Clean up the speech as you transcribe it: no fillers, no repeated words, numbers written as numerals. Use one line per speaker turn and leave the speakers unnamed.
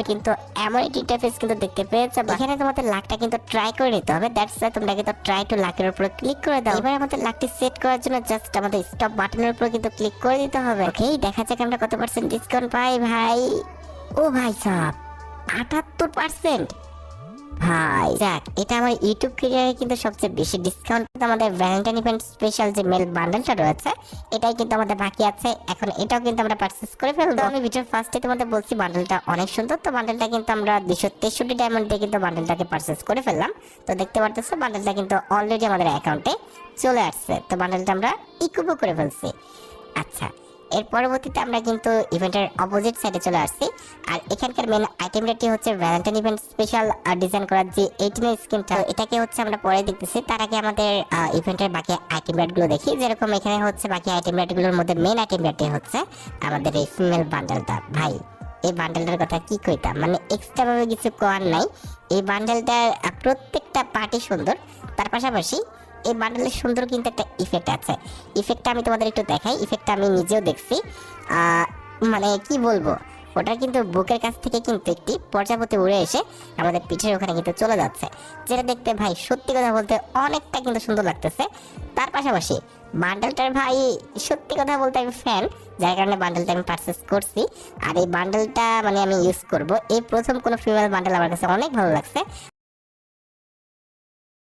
কিন্তু এমন একটি ইন্টারফেস কিন্তু দেখতে পেয়েছো। এখানে তোমাদের লাকটা কিন্তু ট্রাই করে নিতে হবে। দ্যাটস ওয়াই তোমরা কিন্তু ট্রাই টু লাকের উপর ক্লিক করে দাও। এবার আমাদের লাকটি সেট করার জন্য জাস্ট আমাদের স্টপ বাটনের উপর কিন্তু ক্লিক করে দিতে হবে। ওকে, দেখা যাক আমরা কত পার্সেন্ট ডিসকাউন্ট পাই ভাই। ও ভাই সাব, 78%। ভাই যাক, এটা আমার ইউটিউব ক্যারিয়ারে কিন্তু সবচেয়ে বেশি ডিসকাউন্ট। আমাদের ভ্যালেন্টাইন ইভেন্ট স্পেশাল যে মেল বান্ডেলটা রয়েছে, এটাই কিন্তু আমাদের বাকি আছে। এখন এটাও কিন্তু আমরা পারচেজ করে ফেলবো। আমি ভিডিওর ফার্স্টে তোমাদের বলছি বান্ডেলটা অনেক সুন্দর। তো বান্ডেলটা কিন্তু আমরা 263 ডায়মন্ড দিয়ে কিন্তু বান্ডেলটাকে পারচেজ করে ফেললাম। তো দেখতে পারতেছো বান্ডেলটা কিন্তু অলরেডি আমাদের অ্যাকাউন্টে চলে আসছে। তো বান্ডেলটা আমরা ইকুবো করে ফেলছি। আচ্ছা, এর পরবর্তীতে আমরা কিন্তু ইভেন্টের অপোজিট সাইডে চলে আসছি। আর এখানকার মেন আইটেম রেটটি হচ্ছে ভ্যালেন্টাইন ইভেন্ট স্পেশাল ডিজাইন করার যে 18 স্কিনটা, এটাকে হচ্ছে আমরা পরে দেখতেছি। তার আগে আমাদের ইভেন্টের বাকি আইটেম রেটগুলো দেখি। যেরকম এখানে হচ্ছে বাকি আইটেম রেটগুলোর মধ্যে মেন আইটেম রেটটি হচ্ছে আমাদের এই ফিমেল বান্ডেলটা। ভাই এই বান্ডেলটার কথা কি কইতাম, মানে এক্সট্রা ভাবে কিছু করার নাই। এই বান্ডেলটার প্রত্যেকটা পার্টি সুন্দর। তার পাশাপাশি এই বান্ডেলের সুন্দর কিন্তু একটা ইফেক্ট আছে। ইফেক্টটা আমি তোমাদের একটু দেখাই। ইফেক্টটা আমি নিজেও দেখছি। মানে কি বলবো, ওটা কিন্তু বুকের কাছ থেকে কিন্তু একটি প্রজাপতি উড়ে এসে আমাদের পিঠের ওখানে কিন্তু চলে যাচ্ছে, যেটা দেখতে ভাই সত্যি কথা বলতে অনেকটা কিন্তু সুন্দর লাগতেছে। তার পাশাপাশি বান্ডেলটার ভাই সত্যি কথা বলতে আমি ফ্যান, যার কারণে বান্ডেলটা আমি পারচেস করছি। আর এই বান্ডেলটা মানে আমি ইউজ করব। এই প্রথম কোনো ফিমেল বান্ডেল আমার কাছে অনেক ভালো লাগছে।